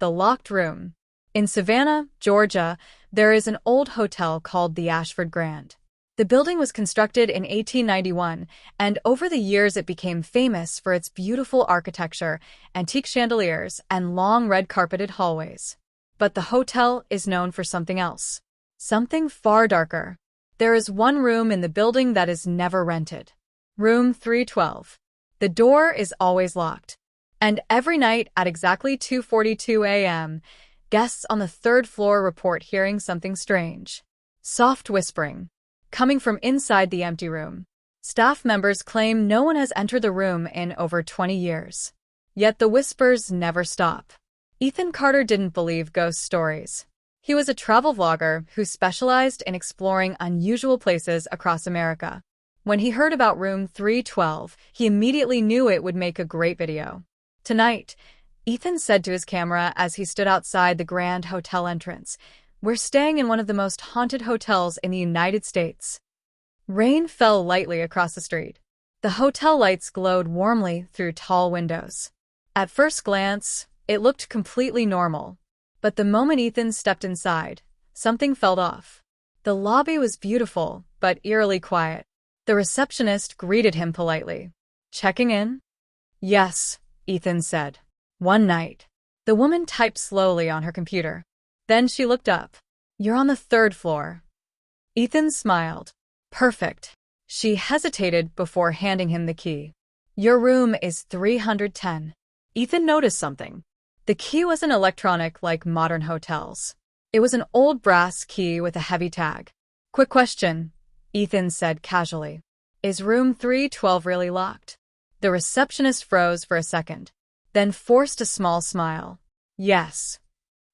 The Locked Room. In Savannah, Georgia, there is an old hotel called the Ashford Grand. The building was constructed in 1891, and over the years it became famous for its beautiful architecture, antique chandeliers, and long red-carpeted hallways. But the hotel is known for something else. Something far darker. There is one room in the building that is never rented. Room 312. The door is always locked. And every night at exactly 2:42 a.m., guests on the third floor report hearing something strange. Soft whispering. Coming from inside the empty room. Staff members claim no one has entered the room in over 20 years. Yet the whispers never stop. Ethan Carter didn't believe ghost stories. He was a travel vlogger who specialized in exploring unusual places across America. When he heard about room 312, he immediately knew it would make a great video. Tonight, Ethan said to his camera as he stood outside the Grand Hotel entrance, "We're staying in one of the most haunted hotels in the United States." Rain fell lightly across the street. The hotel lights glowed warmly through tall windows. At first glance, it looked completely normal. But the moment Ethan stepped inside, something felt off. The lobby was beautiful, but eerily quiet. The receptionist greeted him politely. "Checking in?" "Yes," Ethan said. "One night." The woman typed slowly on her computer. Then she looked up. "You're on the third floor." Ethan smiled. "Perfect." She hesitated before handing him the key. "Your room is 310. Ethan noticed something. The key wasn't electronic like modern hotels. It was an old brass key with a heavy tag. "Quick question," Ethan said casually. "Is room 312 really locked?" The receptionist froze for a second, then forced a small smile. "Yes."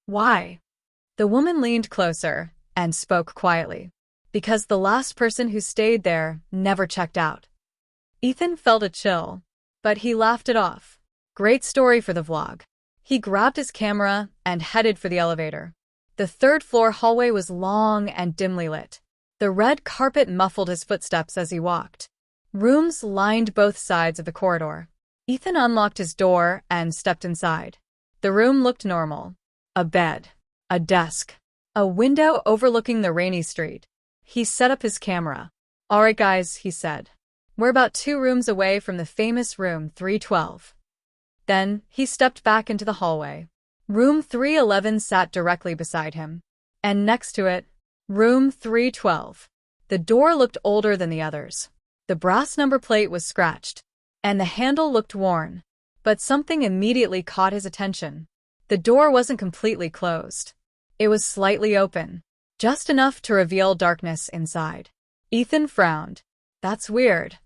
"Why?" The woman leaned closer and spoke quietly. "Because the last person who stayed there never checked out." Ethan felt a chill, but he laughed it off. Great story for the vlog. He grabbed his camera and headed for the elevator. The third-floor hallway was long and dimly lit. The red carpet muffled his footsteps as he walked. Rooms lined both sides of the corridor. Ethan unlocked his door and stepped inside. The room looked normal. A bed. A desk. A window overlooking the rainy street. He set up his camera. "All right, guys," he said. "We're about 2 rooms away from the famous room 312. Then he stepped back into the hallway. Room 311 sat directly beside him. And next to it, room 312. The door looked older than the others. The brass number plate was scratched, and the handle looked worn. But something immediately caught his attention. The door wasn't completely closed. It was slightly open, just enough to reveal darkness inside. Ethan frowned. "That's weird."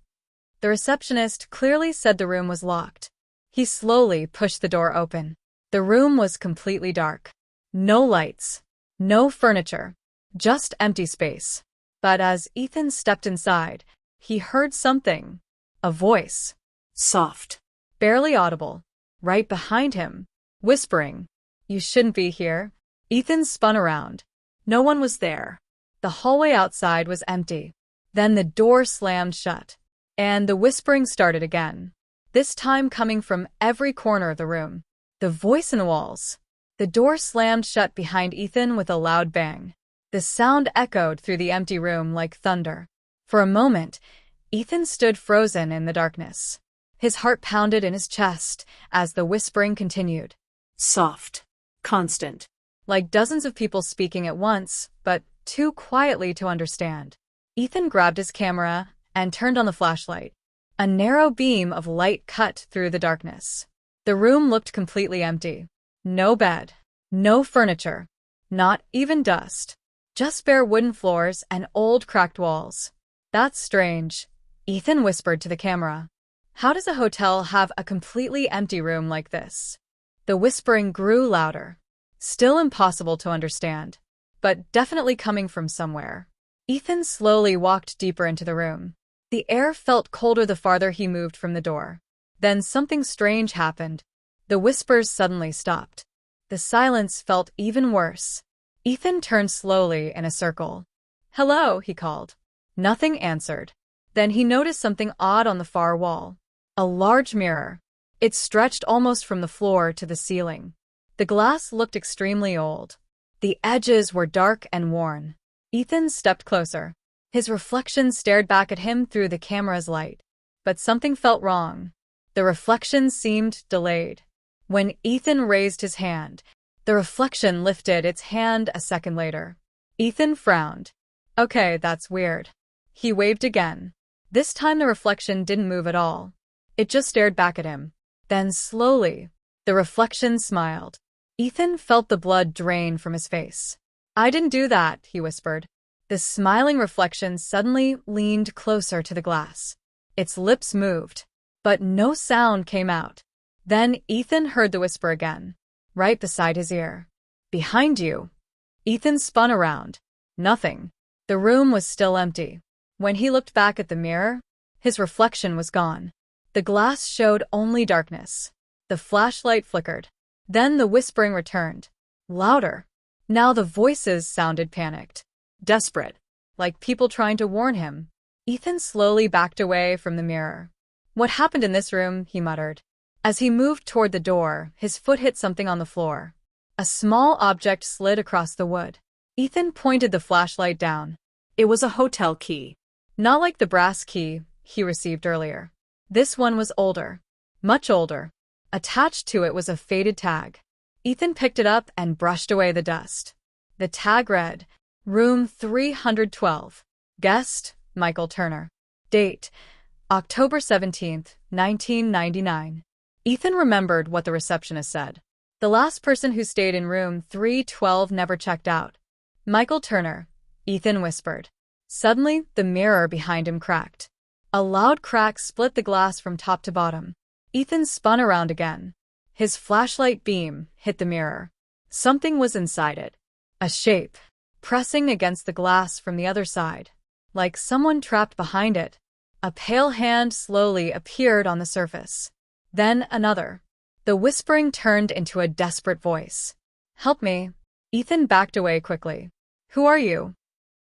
The receptionist clearly said the room was locked. He slowly pushed the door open. The room was completely dark. No lights. No furniture. Just empty space. But as Ethan stepped inside, he heard something. A voice. Soft. Barely audible. Right behind him. Whispering. "You shouldn't be here." Ethan spun around. No one was there. The hallway outside was empty. Then the door slammed shut. And the whispering started again. This time coming from every corner of the room. The voice in the walls. The door slammed shut behind Ethan with a loud bang. The sound echoed through the empty room like thunder. For a moment, Ethan stood frozen in the darkness. His heart pounded in his chest as the whispering continued. Soft. Constant. Like dozens of people speaking at once, but too quietly to understand. Ethan grabbed his camera and turned on the flashlight. A narrow beam of light cut through the darkness. The room looked completely empty. No bed. No furniture. Not even dust. Just bare wooden floors and old cracked walls. "That's strange," Ethan whispered to the camera. "How does a hotel have a completely empty room like this?" The whispering grew louder. Still impossible to understand, but definitely coming from somewhere. Ethan slowly walked deeper into the room. The air felt colder the farther he moved from the door. Then something strange happened. The whispers suddenly stopped. The silence felt even worse. Ethan turned slowly in a circle. "Hello," he called. Nothing answered. Then he noticed something odd on the far wall. A large mirror. It stretched almost from the floor to the ceiling. The The glass looked extremely old. The edges were dark and worn. Ethan stepped closer. His reflection stared back at him through the camera's light. But something felt wrong. The reflection seemed delayed. When Ethan raised his hand, the reflection lifted its hand a second later. Ethan frowned. Okay, that's weird. He waved again. This time the reflection didn't move at all. It just stared back at him. Then slowly, the reflection smiled. Ethan felt the blood drain from his face. I didn't do that, he whispered. The smiling reflection suddenly leaned closer to the glass. Its lips moved, but no sound came out. Then Ethan heard the whisper again, right beside his ear. Behind you. Ethan spun around. Nothing. The room was still empty. When he looked back at the mirror, his reflection was gone. The glass showed only darkness. The flashlight flickered. Then the whispering returned. Louder. Now the voices sounded panicked. Desperate. Like people trying to warn him. Ethan slowly backed away from the mirror. What happened in this room? He muttered. As he moved toward the door, his foot hit something on the floor. A small object slid across the wood. Ethan pointed the flashlight down. It was a hotel key. Not like the brass key he received earlier. This one was older. Much older. Attached to it was a faded tag. Ethan picked it up and brushed away the dust. The tag read, Room 312. Guest, Michael Turner. Date, October 17th, 1999. Ethan remembered what the receptionist said. The last person who stayed in room 312 never checked out. Michael Turner, Ethan whispered. Suddenly, the mirror behind him cracked. A loud crack split the glass from top to bottom. Ethan spun around again. His flashlight beam hit the mirror. Something was inside it. A shape, pressing against the glass from the other side. Like someone trapped behind it. A pale hand slowly appeared on the surface. Then another. The whispering turned into a desperate voice. Help me. Ethan backed away quickly. Who are you?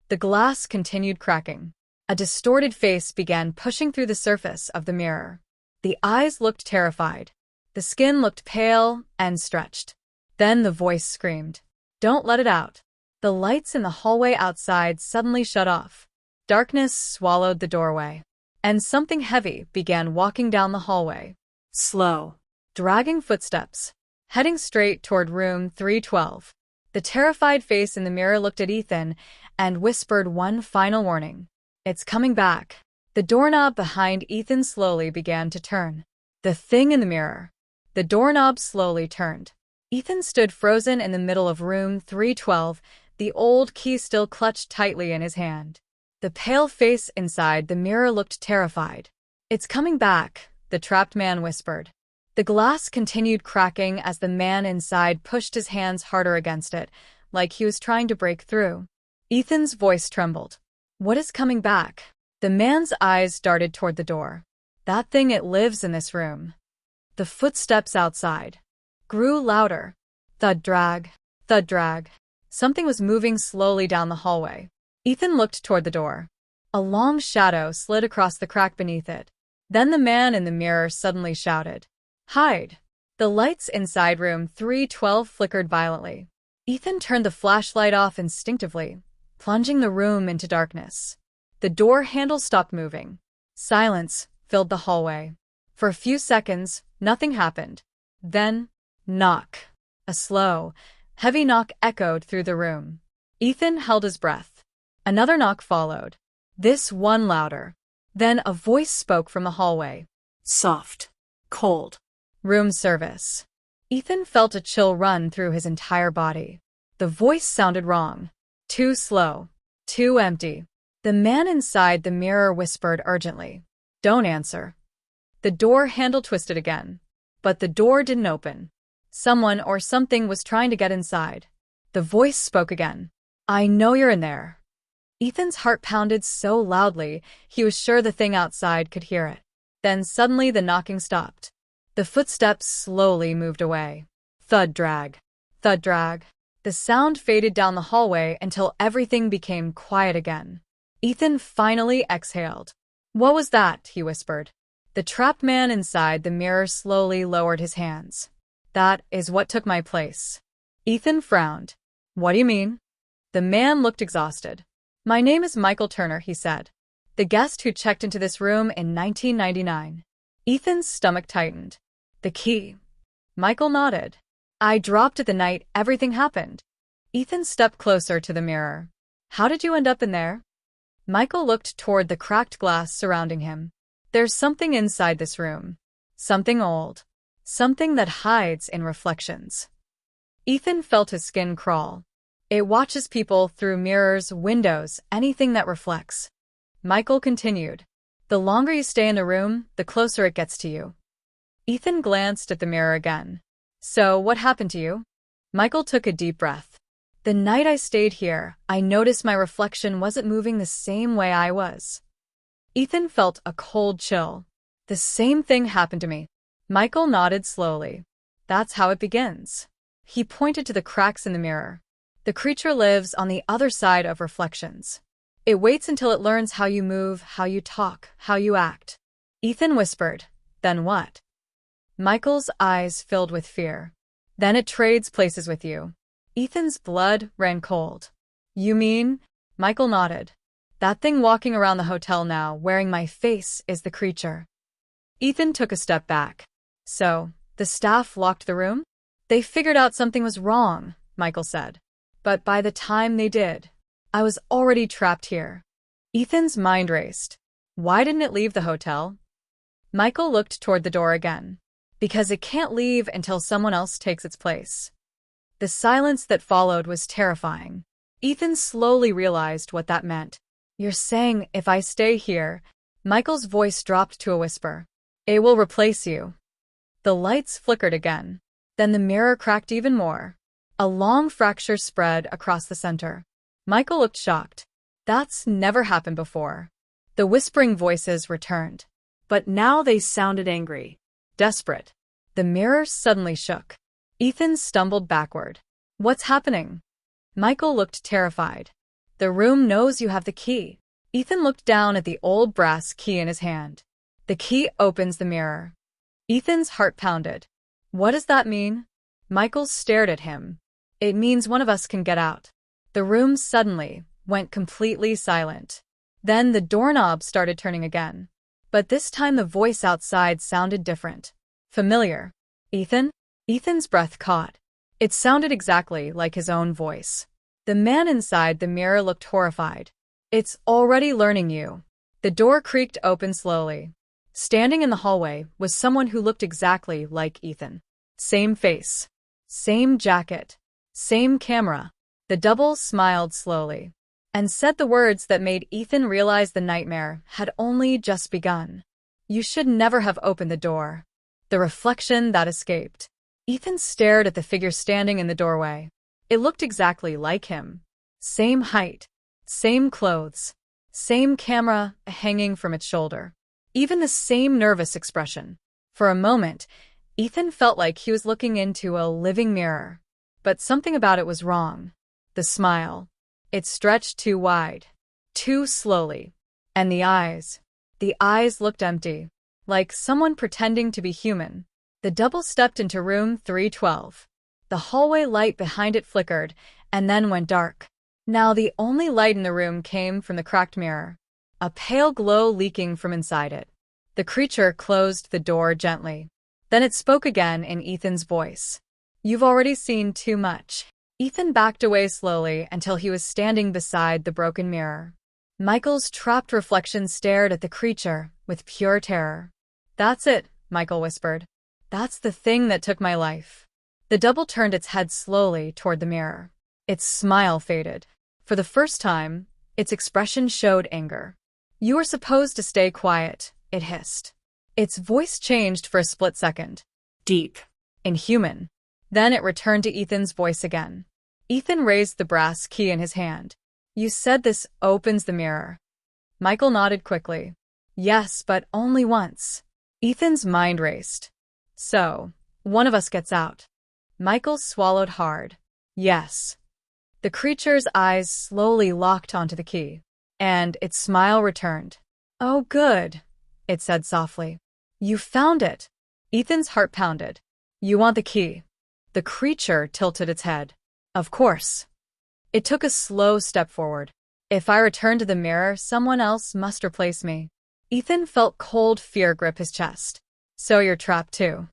The glass continued cracking. A distorted face began pushing through the surface of the mirror. The eyes looked terrified. The skin looked pale and stretched. Then the voice screamed. Don't let it out. The lights in the hallway outside suddenly shut off. Darkness swallowed the doorway. And something heavy began walking down the hallway. Slow, dragging footsteps, heading straight toward room 312. The terrified face in the mirror looked at Ethan and whispered one final warning. It's coming back. The doorknob behind Ethan slowly began to turn. The thing in the mirror. The doorknob slowly turned. Ethan stood frozen in the middle of room 312, the old key still clutched tightly in his hand. The pale face inside the mirror looked terrified. It's coming back, the trapped man whispered. The glass continued cracking as the man inside pushed his hands harder against it, like he was trying to break through. Ethan's voice trembled. What is coming back? The man's eyes darted toward the door. That thing, it lives in this room. The footsteps outside grew louder. Thud drag, thud drag. Something was moving slowly down the hallway. Ethan looked toward the door. A long shadow slid across the crack beneath it. Then the man in the mirror suddenly shouted, Hide! The lights inside room 312 flickered violently. Ethan turned the flashlight off instinctively, plunging the room into darkness. The door handle stopped moving. Silence filled the hallway. For a few seconds, nothing happened. Then, knock. A slow, heavy knock echoed through the room. Ethan held his breath. Another knock followed. This one louder. Then a voice spoke from the hallway. Soft. Cold. Room service. Ethan felt a chill run through his entire body. The voice sounded wrong. Too slow. Too empty. The man inside the mirror whispered urgently. Don't answer. The door handle twisted again. But the door didn't open. Someone or something was trying to get inside. The voice spoke again. I know you're in there. Ethan's heart pounded so loudly, he was sure the thing outside could hear it. Then suddenly the knocking stopped. The footsteps slowly moved away. Thud drag. Thud drag. The sound faded down the hallway until everything became quiet again. Ethan finally exhaled. What was that? He whispered. The trapped man inside the mirror slowly lowered his hands. That is what took my place. Ethan frowned. What do you mean? The man looked exhausted. My name is Michael Turner, he said. The guest who checked into this room in 1999. Ethan's stomach tightened. The key. Michael nodded. I dropped it the night everything happened. Ethan stepped closer to the mirror. How did you end up in there? Michael looked toward the cracked glass surrounding him. There's something inside this room. Something old. Something that hides in reflections. Ethan felt his skin crawl. It watches people through mirrors, windows, anything that reflects. Michael continued. The longer you stay in the room, the closer it gets to you. Ethan glanced at the mirror again. So, what happened to you? Michael took a deep breath. The night I stayed here, I noticed my reflection wasn't moving the same way I was. Ethan felt a cold chill. The same thing happened to me. Michael nodded slowly. That's how it begins. He pointed to the cracks in the mirror. The creature lives on the other side of reflections. It waits until it learns how you move, how you talk, how you act. Ethan whispered, Then what? Michael's eyes filled with fear. Then it trades places with you. Ethan's blood ran cold. You mean? Michael nodded. That thing walking around the hotel now, wearing my face, is the creature. Ethan took a step back. So, the staff locked the room? They figured out something was wrong, Michael said. But by the time they did, I was already trapped here. Ethan's mind raced. Why didn't it leave the hotel? Michael looked toward the door again. Because it can't leave until someone else takes its place. The silence that followed was terrifying. Ethan slowly realized what that meant. You're saying if I stay here, Michael's voice dropped to a whisper. It will replace you. The lights flickered again. Then the mirror cracked even more. A long fracture spread across the center. Michael looked shocked. That's never happened before. The whispering voices returned. But now they sounded angry. Desperate. The mirror suddenly shook. Ethan stumbled backward. What's happening? Michael looked terrified. The room knows you have the key. Ethan looked down at the old brass key in his hand. The key opens the mirror. Ethan's heart pounded. What does that mean? Michael stared at him. It means one of us can get out. The room suddenly went completely silent. Then the doorknob started turning again. But this time the voice outside sounded different. Familiar. Ethan? Ethan's breath caught. It sounded exactly like his own voice. The man inside the mirror looked horrified. It's already learning you. The door creaked open slowly. Standing in the hallway was someone who looked exactly like Ethan. Same face. Same jacket. Same camera. The double smiled slowly and said the words that made Ethan realize the nightmare had only just begun. You should never have opened the door. The reflection that escaped. Ethan stared at the figure standing in the doorway. It looked exactly like him. Same height. Same clothes. Same camera hanging from its shoulder. Even the same nervous expression. For a moment, Ethan felt like he was looking into a living mirror. But something about it was wrong. The smile. It stretched too wide. Too slowly. And the eyes. The eyes looked empty. Like someone pretending to be human. The double stepped into room 312. The hallway light behind it flickered, and then went dark. Now the only light in the room came from the cracked mirror. A pale glow leaking from inside it. The creature closed the door gently. Then it spoke again in Ethan's voice. You've already seen too much. Ethan backed away slowly until he was standing beside the broken mirror. Michael's trapped reflection stared at the creature with pure terror. That's it, Michael whispered. That's the thing that took my life. The double turned its head slowly toward the mirror. Its smile faded. For the first time, its expression showed anger. You are supposed to stay quiet, it hissed. Its voice changed for a split second. Deep. Inhuman. Then it returned to Ethan's voice again. Ethan raised the brass key in his hand. You said this opens the mirror. Michael nodded quickly. Yes, but only once. Ethan's mind raced. So, one of us gets out. Michael swallowed hard. Yes. The creature's eyes slowly locked onto the key, and its smile returned. Oh, good, it said softly. You found it. Ethan's heart pounded. You want the key? The creature tilted its head. Of course. It took a slow step forward. If I return to the mirror, someone else must replace me. Ethan felt cold fear grip his chest. So you're trapped too.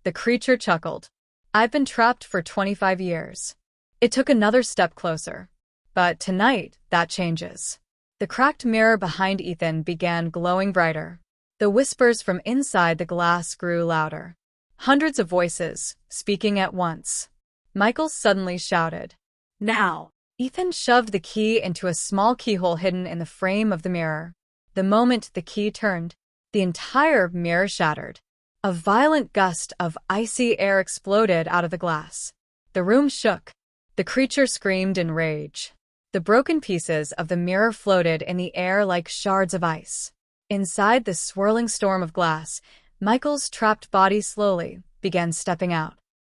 The creature chuckled. I've been trapped for 25 years. It took another step closer. But tonight, that changes. The cracked mirror behind Ethan began glowing brighter. The whispers from inside the glass grew louder. Hundreds of voices, speaking at once. Michael suddenly shouted. Now! Ethan shoved the key into a small keyhole hidden in the frame of the mirror. The moment the key turned, the entire mirror shattered. A violent gust of icy air exploded out of the glass. The room shook. The creature screamed in rage. The broken pieces of the mirror floated in the air like shards of ice. Inside the swirling storm of glass, Michael's trapped body slowly began stepping out.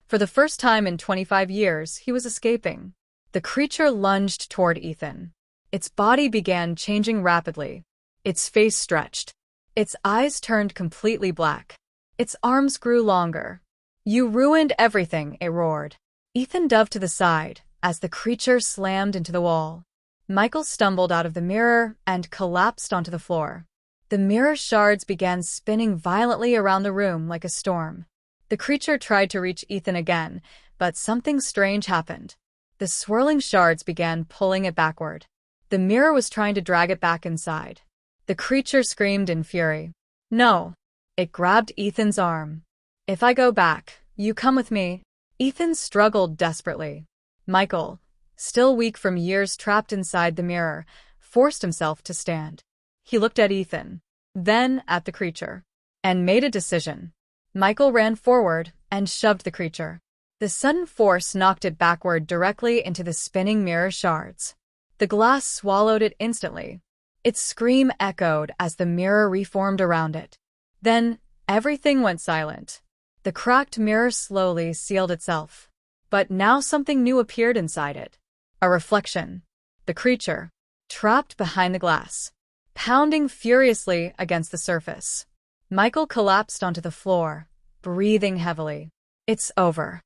For the first time in 25 years, he was escaping. The creature lunged toward Ethan. Its body began changing rapidly. Its face stretched. Its eyes turned completely black. Its arms grew longer. You ruined everything, it roared. Ethan dove to the side as the creature slammed into the wall. Michael stumbled out of the mirror and collapsed onto the floor. The mirror shards began spinning violently around the room like a storm. The creature tried to reach Ethan again, but something strange happened. The swirling shards began pulling it backward. The mirror was trying to drag it back inside. The creature screamed in fury. No! It grabbed Ethan's arm. If I go back, you come with me. Ethan struggled desperately. Michael, still weak from years trapped inside the mirror, forced himself to stand. He looked at Ethan, then at the creature, and made a decision. Michael ran forward and shoved the creature. The sudden force knocked it backward directly into the spinning mirror shards. The glass swallowed it instantly. Its scream echoed as the mirror reformed around it. Then, everything went silent. The cracked mirror slowly sealed itself. But now something new appeared inside it. A reflection. The creature, trapped behind the glass, pounding furiously against the surface. Michael collapsed onto the floor, breathing heavily. It's over.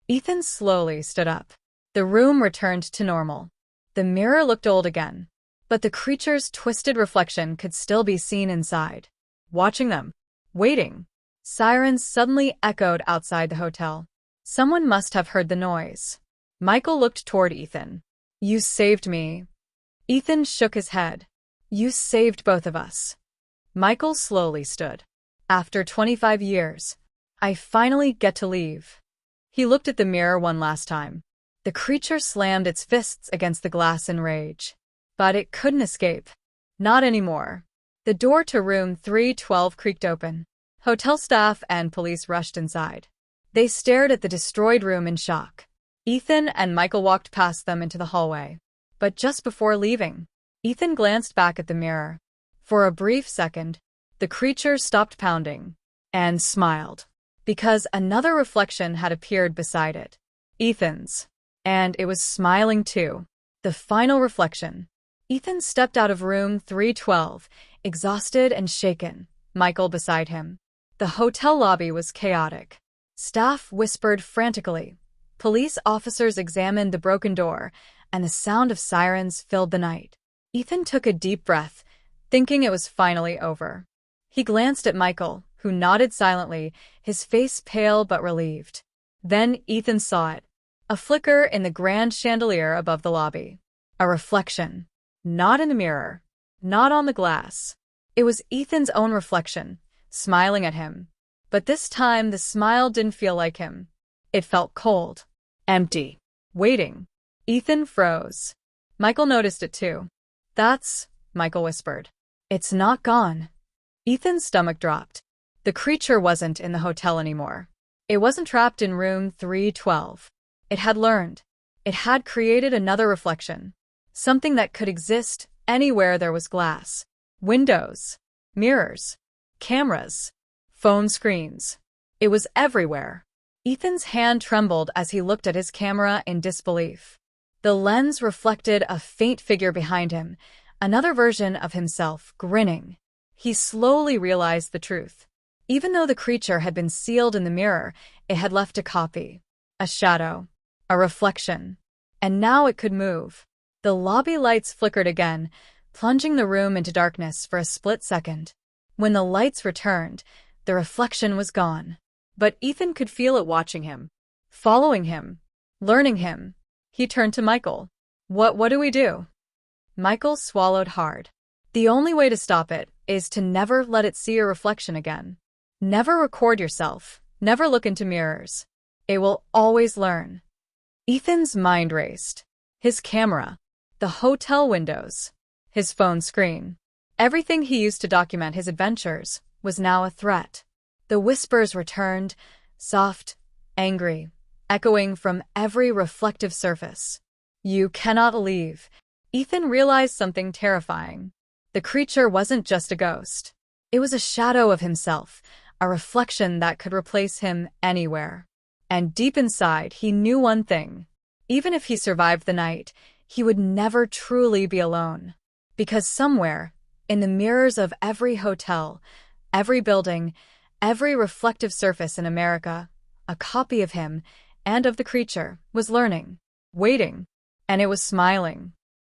Ethan slowly stood up. The room returned to normal. The mirror looked old again, but the creature's twisted reflection could still be seen inside. Watching them. Waiting. Sirens suddenly echoed outside the hotel. Someone must have heard the noise. Michael looked toward Ethan. You saved me. Ethan shook his head. You saved both of us. Michael slowly stood. After 25 years, I finally get to leave. He looked at the mirror one last time. The creature slammed its fists against the glass in rage. But it couldn't escape. Not anymore. The door to room 312 creaked open. Hotel staff and police rushed inside. They stared at the destroyed room in shock. Ethan and Michael walked past them into the hallway. But just before leaving, Ethan glanced back at the mirror. For a brief second, the creature stopped pounding and smiled, because another reflection had appeared beside it. Ethan's. And it was smiling too. The final reflection. Ethan stepped out of room 312, exhausted and shaken, Michael beside him. The hotel lobby was chaotic. Staff whispered frantically. Police officers examined the broken door, and the sound of sirens filled the night. Ethan took a deep breath, thinking it was finally over. He glanced at Michael, who nodded silently, his face pale but relieved. Then Ethan saw it. A flicker in the grand chandelier above the lobby. A reflection. Not in a mirror. Not on the glass. It was Ethan's own reflection, smiling at him. But this time the smile didn't feel like him. It felt cold. Empty. Waiting. Ethan froze. Michael noticed it too. That's, Michael whispered. It's not gone. Ethan's stomach dropped. The creature wasn't in the hotel anymore. It wasn't trapped in room 312. It had learned. It had created another reflection. Something that could exist anywhere there was glass. Windows. Mirrors. Cameras. Phone screens. It was everywhere. Ethan's hand trembled as he looked at his camera in disbelief. The lens reflected a faint figure behind him, another version of himself, grinning. He slowly realized the truth. Even though the creature had been sealed in the mirror, it had left a copy, a shadow, a reflection. And now it could move. The lobby lights flickered again, plunging the room into darkness for a split second. When the lights returned, the reflection was gone. But Ethan could feel it watching him, following him, learning him. He turned to Michael. What do we do? Michael swallowed hard. The only way to stop it is to never let it see your reflection again. Never record yourself. Never look into mirrors. It will always learn. Ethan's mind raced. His camera, the hotel windows, his phone screen. Everything he used to document his adventures was now a threat. The whispers returned, soft, angry, echoing from every reflective surface. You cannot leave. Ethan realized something terrifying. The creature wasn't just a ghost. It was a shadow of himself, a reflection that could replace him anywhere. And deep inside, he knew one thing. Even if he survived the night, he would never truly be alone. Because somewhere, in the mirrors of every hotel, every building, every reflective surface in America, a copy of him and of the creature was learning, waiting, and it was smiling.